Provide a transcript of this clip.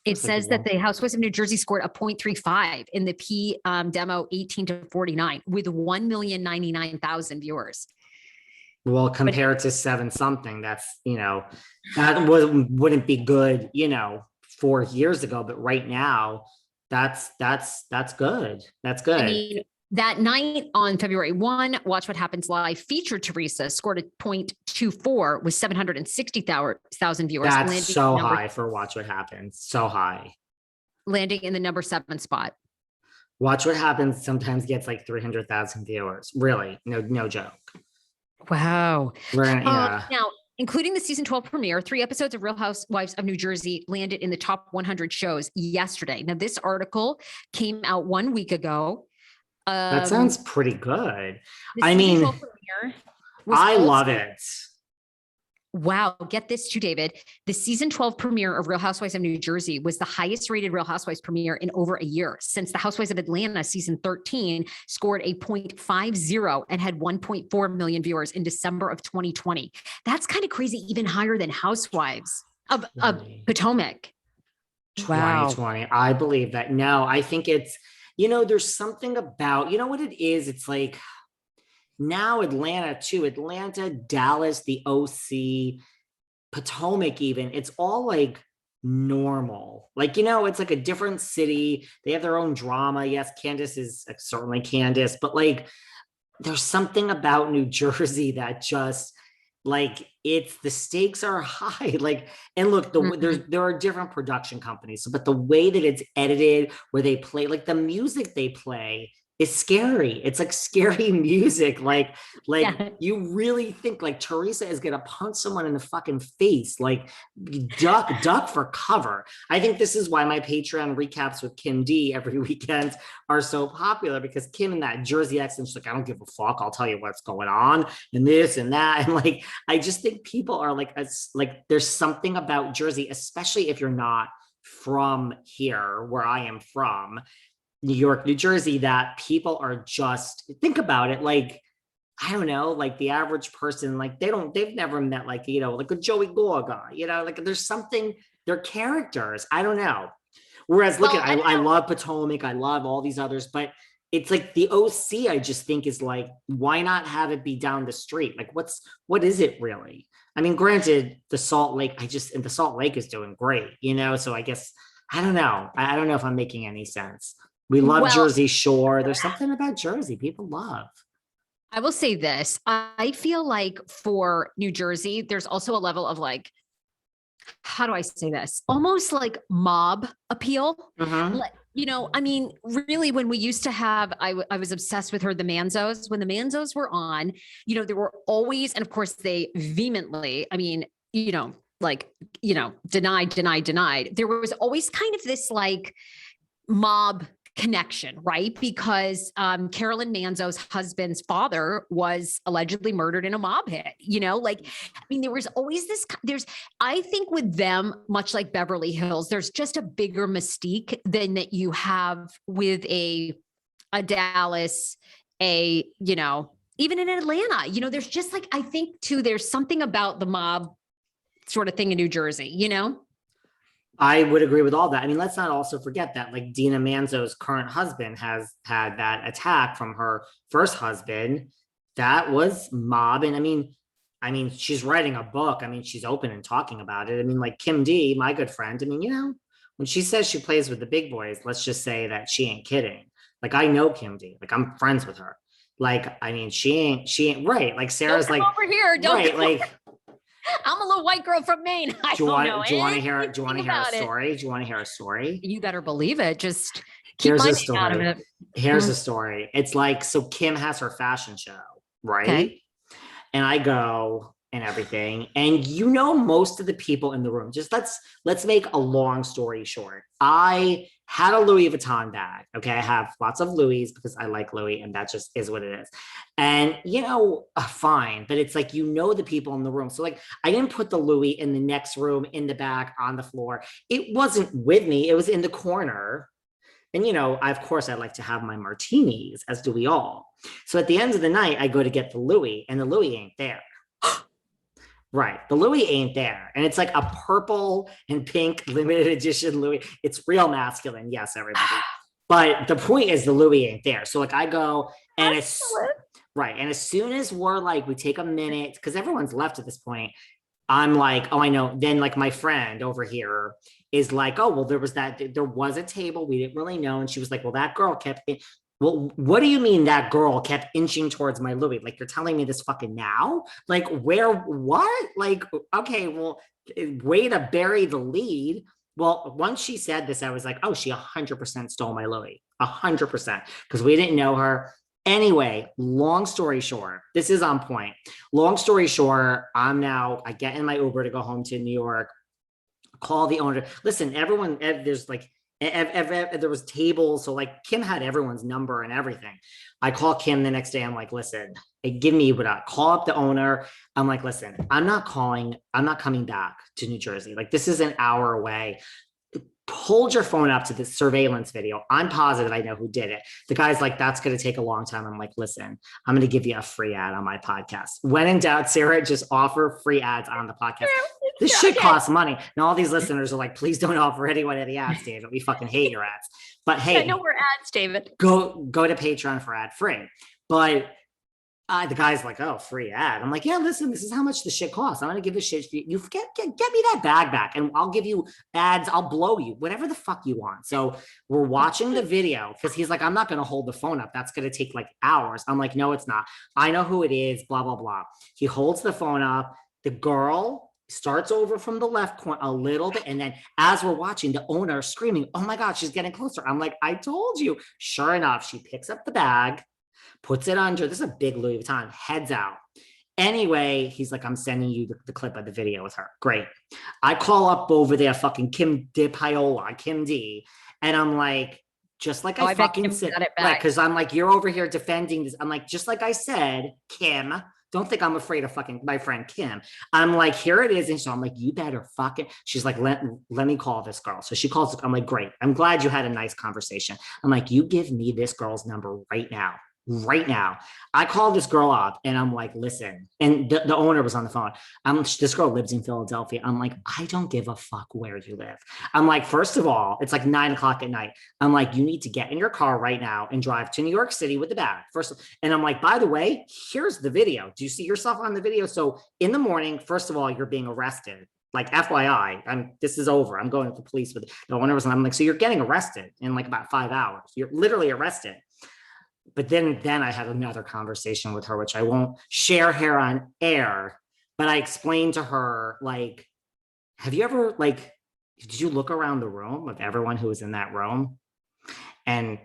It says that the Housewives of New Jersey scored a 0.35 in the P demo 18 to 49 with 1,099,000 viewers. Well, compared to 7 something, that's, that wouldn't be good, 4 years ago, but right now that's good. That's good. I mean, that night on February 1, Watch What Happens Live featured Teresa, scored a 0.24 with 760,000 viewers. That's so high for Watch What Happens. So high. Landing in the number 7 spot. Watch What Happens sometimes gets like 300,000 viewers. Really, no joke. Wow. Yeah. Now, including the season 12 premiere, 3 episodes of Real Housewives of New Jersey landed in the top 100 shows yesterday. Now, this article came out 1 week ago. That sounds pretty good. I mean, I love it. Wow. Get this too, David. The season 12 premiere of Real Housewives of New Jersey was the highest rated Real Housewives premiere in over a year, since the Housewives of Atlanta season 13 scored a 0.50 and had 1.4 million viewers in December of 2020. That's kind of crazy, even higher than Housewives of Potomac. 2020. Wow. I believe that. No, I think it's, there's something about, what it is? It's like, now Atlanta too, Atlanta, Dallas, the OC, Potomac even, it's all like normal. Like, it's like a different city. They have their own drama. Yes, Candace is certainly Candace, but like there's something about New Jersey that just like the stakes are high. Like, and look, there are different production companies, but the way that it's edited, where they play, like the music they play is scary. It's like scary music. Like you really think like Teresa is going to punch someone in the fucking face, like duck for cover. I think this is why my Patreon recaps with Kim D every weekend are so popular, because Kim in that Jersey accent, she's like, I don't give a fuck. I'll tell you what's going on and this and that. And like, I just think people are like there's something about Jersey, especially if you're not from here, where I am from, New York, New Jersey, that people are just, think about it, like, I don't know, like the average person, like they've never met like, like a Joey Gorga, like there's something, they're characters. I don't know. Whereas look I love Potomac, I love all these others, but it's like the OC, I just think is like, why not have it be down the street? Like what is it really? I mean, granted, the Salt Lake, the Salt Lake is doing great, so I guess, I don't know. I don't know if I'm making any sense. We love Jersey Shore. There's something about Jersey people love. I will say this. I feel like for New Jersey, there's also a level of like, how do I say this? Almost like mob appeal. Mm-hmm. I mean, really, when we used to have, I was obsessed with her, the Manzos. When the Manzos were on, there were always, and of course they vehemently, I mean, denied. There was always kind of this like mob connection, right? Because Carolyn Manzo's husband's father was allegedly murdered in a mob hit, I mean, there was always I think with them, much like Beverly Hills, there's just a bigger mystique than that you have with a Dallas, even in Atlanta, there's just like, I think too, there's something about the mob sort of thing in New Jersey, I would agree with all that. I mean, let's not also forget that like Dina Manzo's current husband has had that attack from her first husband. That was mob. And I mean, she's writing a book. I mean, she's open and talking about it. I mean, like Kim D, my good friend. I mean, when she says she plays with the big boys, let's just say that she ain't kidding. Like, I know Kim D, like I'm friends with her. Like, I mean, she ain't right. Like Sarah's don't come over here. Don't right. Like, I'm a little white girl from Maine. Do you want to hear a story? Do you want to hear a story? You better believe it. Just keep my name out of it. Here's a story. It's like, so Kim has her fashion show, right? Okay. And I go and everything. And most of the people in the room, just let's make a long story short. I had a Louis Vuitton bag. Okay. I have lots of Louis because I like Louis, and that just is what it is. And, fine. But it's like, the people in the room. So like, I didn't put the Louis in the next room, in the back, on the floor. It wasn't with me. It was in the corner. And, of course, I like to have my martinis, as do we all. So at the end of the night, I go to get the Louis, and the Louis ain't there. Right. The Louis ain't there. And it's like a purple and pink limited edition Louis. It's real masculine. Yes, everybody. But the point is the Louis ain't there. So like I go and it's right. And as soon as we're like, we take a minute, because everyone's left at this point. I'm like, oh, I know. Then like my friend over here is like, oh, well, there was a table. We didn't really know. And she was like, well, that girl kept it. Well, what do you mean that girl kept inching towards my Louis? Like, you're telling me this fucking now? Like, where, what? Like, okay, well, way to bury the lead. Well, once she said this, I was like, oh, she 100% stole my Louis, 100%, because we didn't know her. Anyway, long story short, this is on point. Long story short, I get in my Uber to go home to New York, call the owner. Listen, everyone, there's like, there was tables. So like Kim had everyone's number and everything. I call Kim the next day. I'm like, listen, give me what up. Call up the owner. I'm like, listen, I'm not coming back to New Jersey. Like this is an hour away. Hold your phone up to this surveillance video. I'm positive I know who did it. The guy's like, that's going to take a long time. I'm like, listen, I'm going to give you a free ad on my podcast. When in doubt, Sarah, just offer free ads on the podcast. This shit costs money. And all these listeners are like, please don't offer anyone any ads, David. We fucking hate your ads. But hey, no more ads, David. Go to Patreon for ad free. But the guy's like, oh, free ad. I'm like, yeah, listen, this is how much the shit costs. I'm going to give this shit. You get me that bag back and I'll give you ads. I'll blow you, whatever the fuck you want. So we're watching the video because he's like, I'm not going to hold the phone up. That's going to take like hours. I'm like, no, it's not. I know who it is, blah, blah, blah. He holds the phone up. The girl starts over from the left corner a little bit. And then as we're watching, the owner screaming, oh my God, she's getting closer. I'm like, I told you. Sure enough, she picks up the bag, puts it under. This is a big Louis Vuitton, heads out. Anyway, he's like, I'm sending you the clip of the video with her. Great. I call up over there, fucking Kim D. And I'm like, just like I fucking said, right? Because I'm like, you're over here defending this. I'm like, just like I said, Kim, don't think I'm afraid of fucking my friend Kim. I'm like, here it is. And so I'm like, you better fucking, she's like, let me call this girl. So she calls, I'm like, great. I'm glad you had a nice conversation. I'm like, you give me this girl's number right now. I called this girl up and I'm like, listen, and the owner was on the phone. This girl lives in Philadelphia. I'm like, I don't give a fuck where you live. I'm like, first of all, it's like 9 o'clock at night. I'm like, you need to get in your car right now and drive to New York City with the bag first. And I'm like, by the way, here's the video. Do you see yourself on the video? So in the morning, first of all, you're being arrested. Like FYI, this is over. I'm going to the police with the owner. I'm like, so you're getting arrested in like about 5 hours. You're literally arrested. But then I had another conversation with her, which I won't share here on air, but I explained to her, like, have you ever, like, did you look around the room of everyone who was in that room? And